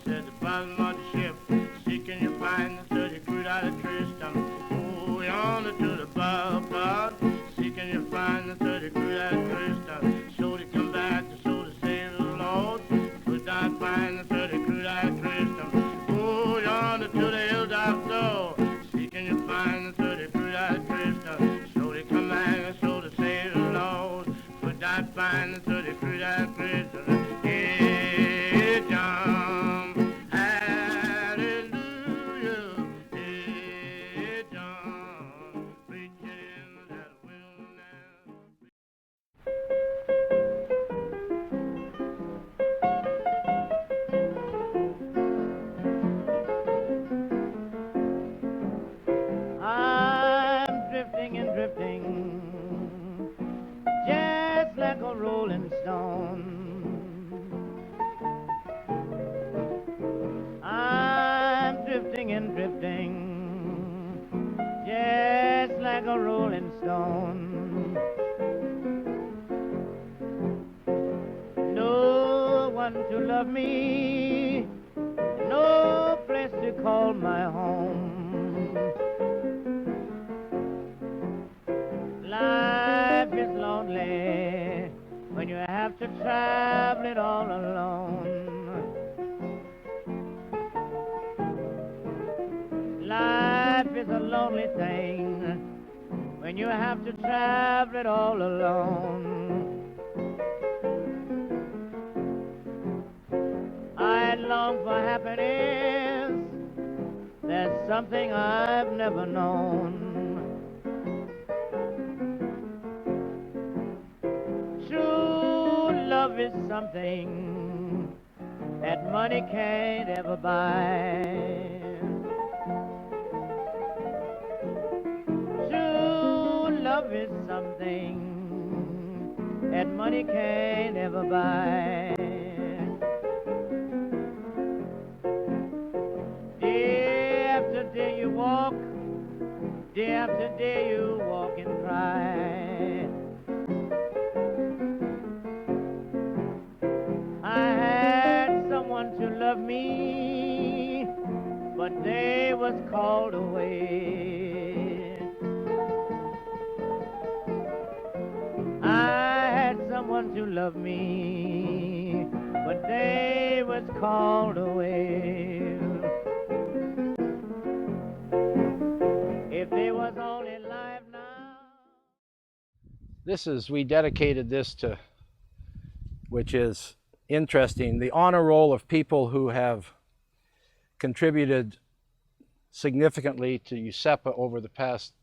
at the bottom of the ship, seeking to find the 30 crude out of Tristan. Oh, yonder to the bar, seeking to find the 30 crude out of Tristan. So to come back to so to save the Lord, could not find the 30 crude out of Tristan. Oh, yonder to the hilltop door, seeking to find the 30 crude out of Tristan. So to come back and so to save the Lord, could not find the 30 crude out of Tristan. Hey, John, hallelujah. Hey, John, preaching in that wilderness. I'm drifting and drifting, just like a rolling stone. I'm drifting and drifting, just like a rolling stone. No one to love me, no place to call my home. Life is lonely when you have to travel it all alone. Life is a lonely thing when you have to travel it all alone. I long for happiness, that's something I've never known. True love is something that money can't ever buy. True love is something that money can't ever buy. Day after day you walk, day after day you walk and cry. I had someone to love me, but they was called away. I had someone to love me, but they was called away. If they was only alive now. We dedicated this to, which is interesting, the honor roll of people who have contributed significantly to Useppa over the past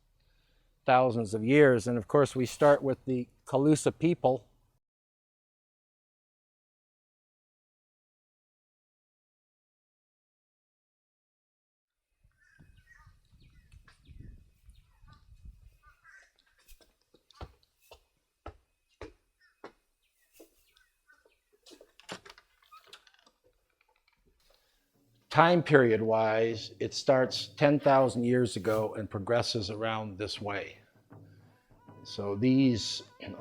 thousands of years. And of course, we start with the Collier people. Time period wise, it starts 10,000 years ago and progresses around this way. So a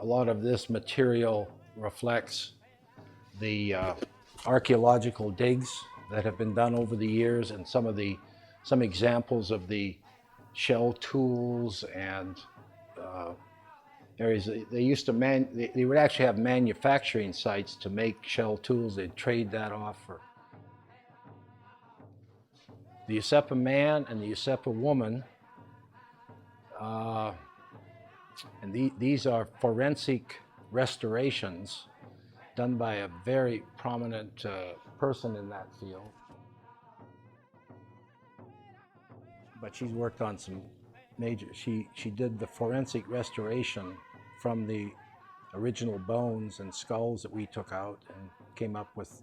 lot of this material reflects the archaeological digs that have been done over the years, and some examples of the shell tools and areas. They would actually have manufacturing sites to make shell tools. They'd trade that off for the Useppa man and the Useppa woman. And these are forensic restorations done by a very prominent person in that field. But she's worked on some major, she did the forensic restoration from the original bones and skulls that we took out and came up with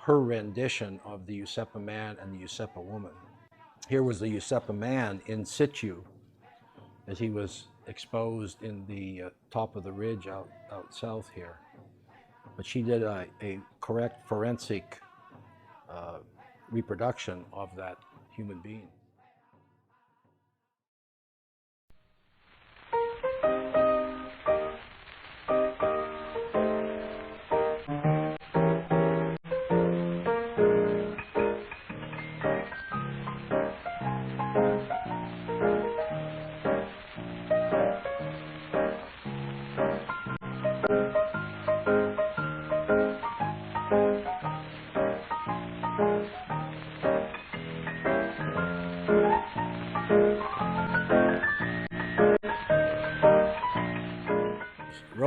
her rendition of the Useppa man and the Useppa woman. Here was the Useppa man in situ as he was exposed in the top of the ridge out south here. But she did a correct forensic reproduction of that human being.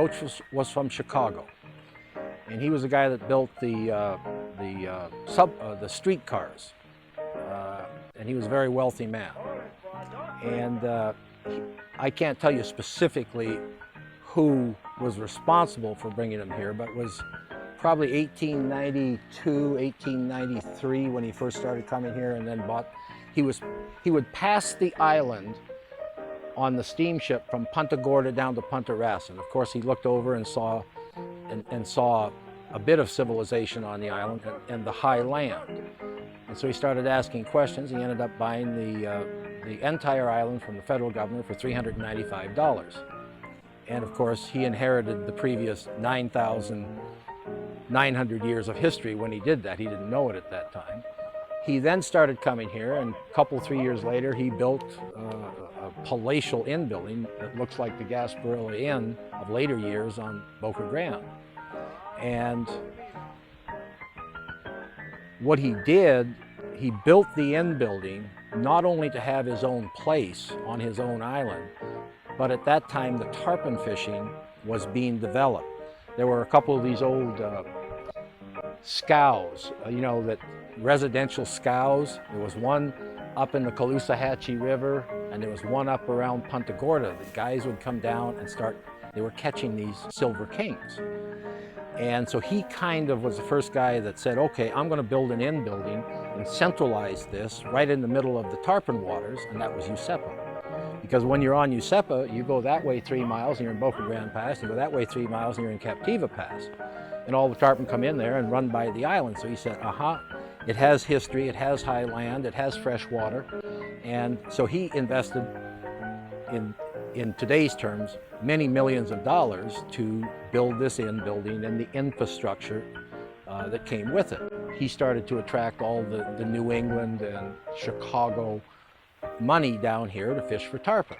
Roach was from Chicago, and he was the guy that built the streetcars, and he was a very wealthy man. And I can't tell you specifically who was responsible for bringing him here, but it was probably 1892, 1893 when he first started coming here, and then he would pass the island on the steamship from Punta Gorda down to Punta Rassa. And of course, he looked over and saw a bit of civilization on the island and the high land. And so he started asking questions. He ended up buying the entire island from the federal government for $395. And of course, he inherited the previous 9,900 years of history when he did that. He didn't know it at that time. He then started coming here, and a couple, 3 years later, he built a palatial inn building that looks like the Gasparilla Inn of later years on Boca Grande. And what he did, he built the inn building not only to have his own place on his own island, but at that time the tarpon fishing was being developed. There were a couple of these old scows, that residential scows. There was one up in the Caloosahatchee River, and there was one up around Punta Gorda. The guys would come down and they were catching these silver kings. And so he kind of was the first guy that said, okay, I'm going to build an inn building and centralize this right in the middle of the tarpon waters, and that was Useppa. Because when you're on Useppa, you go that way 3 miles and you're in Boca Grande Pass, you go that way 3 miles and you're in Captiva Pass. And all the tarpon come in there and run by the island. So he said, it has history, it has high land, it has fresh water. And so he invested in today's terms, many millions of dollars to build this inn building and the infrastructure that came with it. He started to attract all the New England and Chicago money down here to fish for tarpon.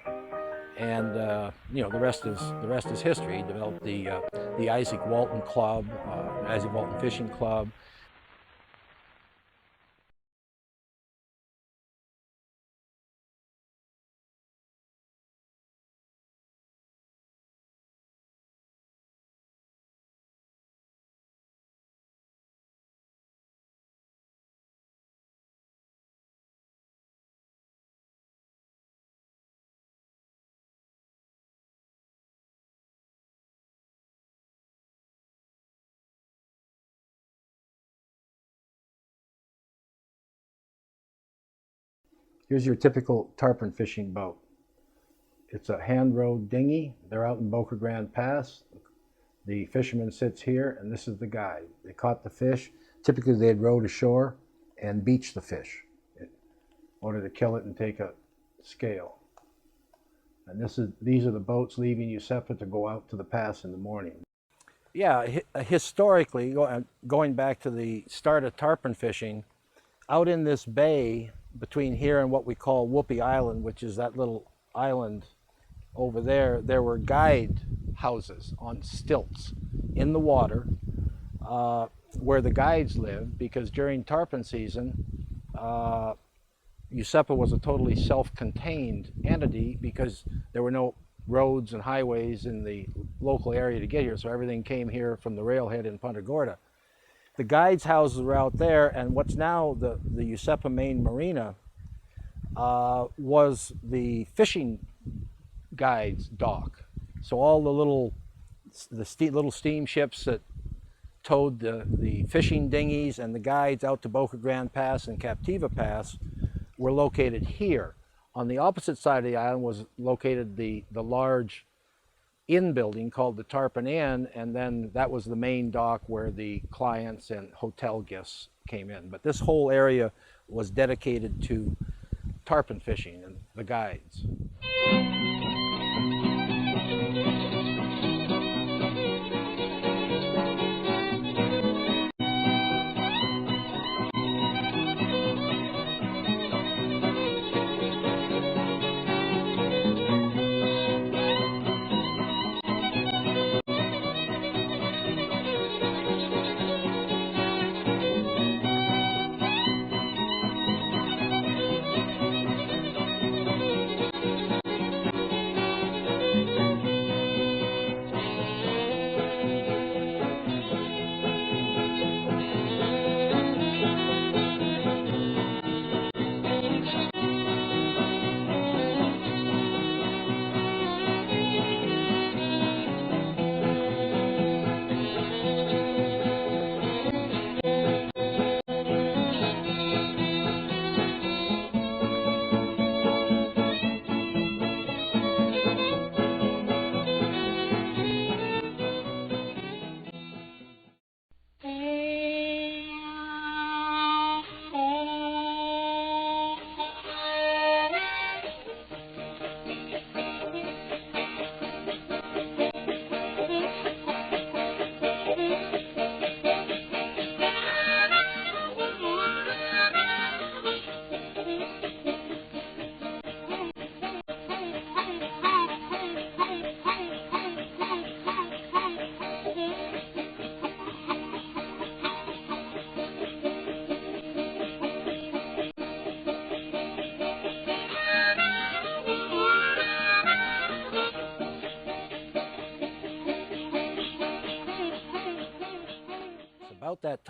And the rest is history. He developed the Isaac Walton Club, Isaac Walton Fishing Club. Here's your typical tarpon fishing boat. It's a hand-rowed dinghy. They're out in Boca Grande Pass. The fisherman sits here, and this is the guide. They caught the fish. Typically, they'd row to shore and beach the fish in order to kill it and take a scale. And these are the boats leaving Useppa to go out to the pass in the morning. Yeah, historically, going back to the start of tarpon fishing, out in this bay between here and what we call Whoopee Island, which is that little island over there, there were guide houses on stilts in the water where the guides lived, because during tarpon season, Useppa was a totally self-contained entity because there were no roads and highways in the local area to get here, so everything came here from the railhead in Punta Gorda. The guides' houses were out there, and what's now the Useppa main marina was the fishing guides' dock. So all the little steamships that towed the fishing dinghies and the guides out to Boca Grande Pass and Captiva Pass were located here. On the opposite side of the island was located the large inn building called the Tarpon Inn, and then that was the main dock where the clients and hotel guests came in. But this whole area was dedicated to tarpon fishing and the guides.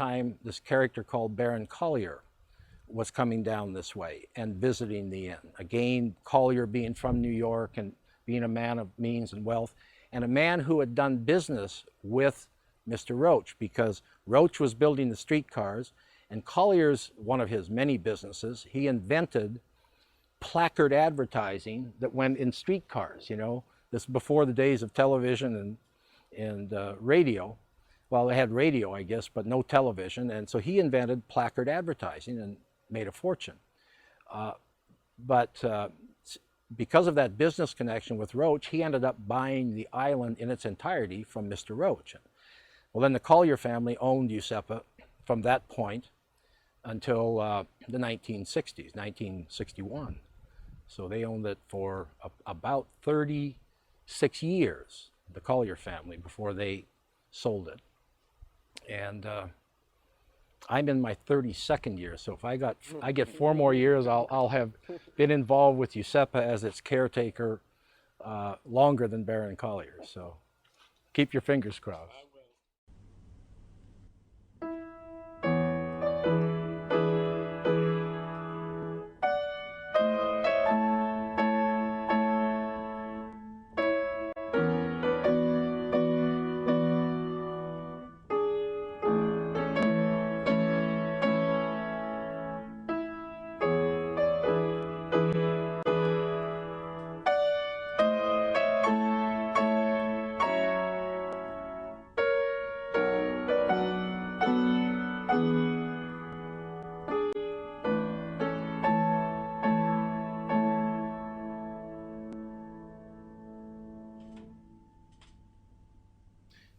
time, this character called Baron Collier was coming down this way and visiting the inn. Again, Collier being from New York and being a man of means and wealth, and a man who had done business with Mr. Roach, because Roach was building the streetcars, and Collier's one of his many businesses. He invented placard advertising that went in streetcars, you know. This before the days of television and radio. Well, they had radio, I guess, but no television, and so he invented placard advertising and made a fortune. But because of that business connection with Roach, he ended up buying the island in its entirety from Mr. Roach. Well, then the Collier family owned Useppa from that point until the 1960s, 1961. So they owned it for about 36 years, the Collier family, before they sold it. And I'm in my 32nd year, so if I get 4 more years, I'll have been involved with Useppa as its caretaker longer than Baron Collier. So keep your fingers crossed.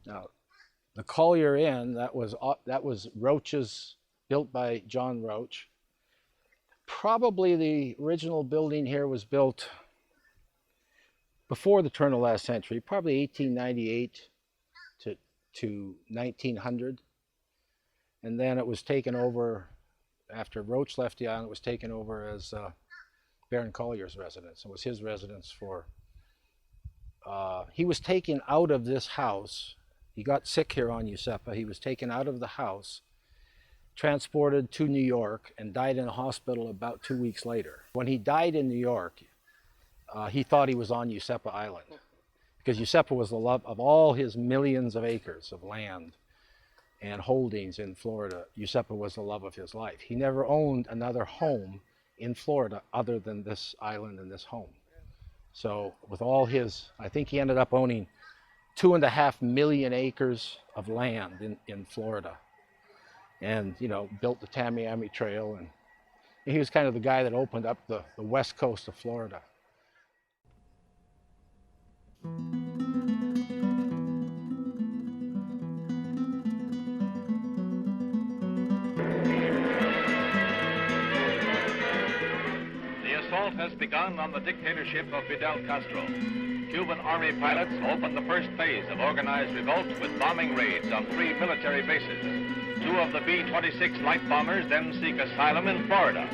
Now, the Collier Inn, that was Roach's, built by John Roach. Probably the original building here was built before the turn of last century, probably 1898 to 1900. And then it was taken over, after Roach left the island, it was taken over as Baron Collier's residence. It was his residence for, he was taken out of this house. He got sick here on Useppa. He was taken out of the house, transported to New York, and died in a hospital about 2 weeks later. When he died in New York, he thought he was on Useppa Island, because Useppa was the love of all his millions of acres of land and holdings in Florida. Useppa was the love of his life. He never owned another home in Florida other than this island and this home. So with all his, I think he ended up owning 2.5 million acres of land in Florida, and, you know, built the Tamiami Trail, and he was kind of the guy that opened up the west coast of Florida. The assault has begun on the dictatorship of Fidel Castro. Cuban Army pilots opened the first phase of organized revolt with bombing raids on 3 military bases. 2 of the B-26 light bombers then seek asylum in Florida.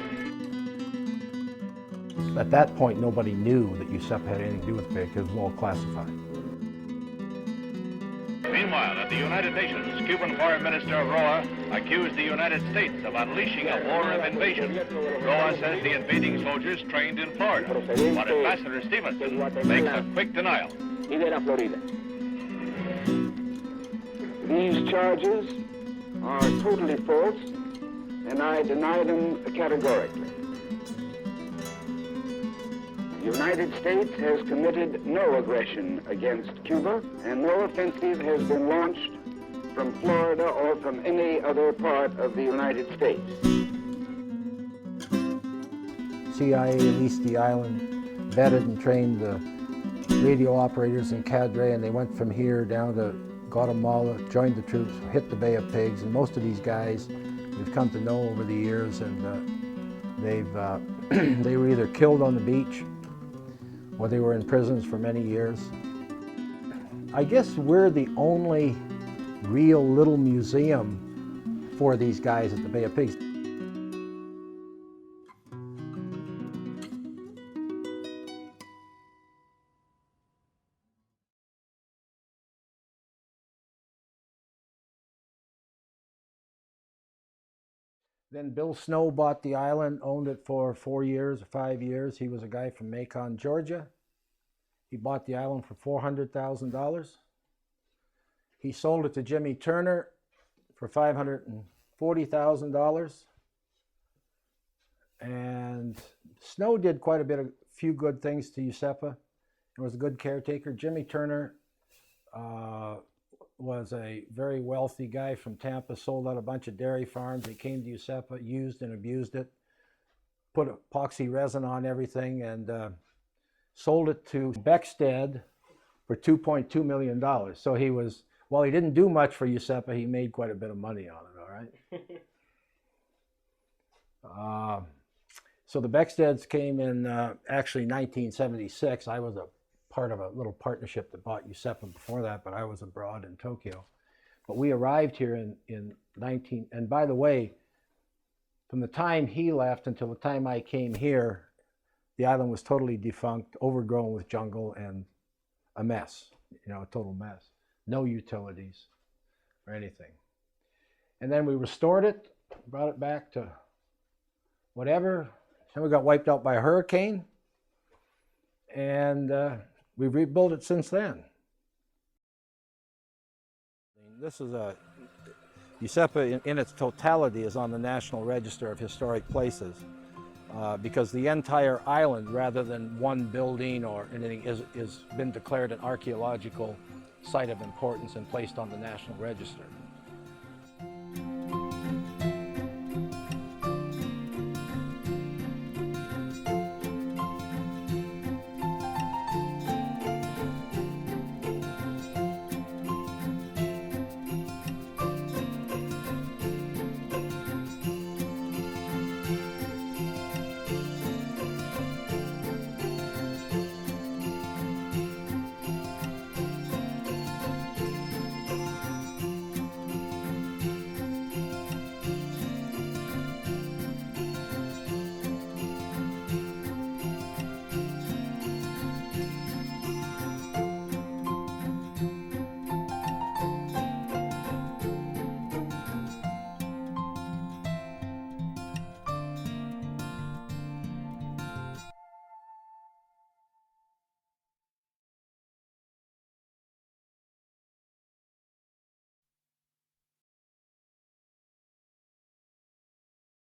At that point, nobody knew that Useppa had anything to do with it, because it was all classified. Meanwhile, at the United Nations, Cuban Foreign Minister Roa accused the United States of unleashing a war of invasion. Roa says the invading soldiers trained in Florida, but Ambassador Stevenson makes a quick denial. These charges are totally false, and I deny them categorically. The United States has committed no aggression against Cuba, and no offensive has been launched from Florida or from any other part of the United States. CIA leased the island, vetted and trained the radio operators and cadre, and they went from here down to Guatemala, joined the troops, hit the Bay of Pigs, and most of these guys we've come to know over the years, and they were either killed on the beach or they were in prisons for many years. I guess we're the only real little museum for these guys at the Bay of Pigs. Then Bill Snow bought the island, owned it for 4 years or 5 years. He was a guy from Macon, Georgia. He bought the island for $400,000. He sold it to Jimmy Turner for $540,000. And Snow did quite a few good things to Useppa. He was a good caretaker. Jimmy Turner was a very wealthy guy from Tampa, sold out a bunch of dairy farms. He came to Useppa, used and abused it, put epoxy resin on everything, and sold it to Beckstead for $2.2 million. So he was, while he didn't do much for Useppa, he made quite a bit of money on it, all right? So the Becksteads came in actually 1976. I was a part of a little partnership that bought Useppa before that, but I was abroad in Tokyo. But we arrived here in and by the way, from the time he left until the time I came here, the island was totally defunct, overgrown with jungle, and a mess, you know, a total mess. No utilities or anything. And then we restored it, brought it back to whatever. Then we got wiped out by a hurricane, and we've rebuilt it since then. This is Useppa in its totality is on the National Register of Historic Places because the entire island, rather than one building or anything, is been declared an archaeological site of importance and placed on the National Register.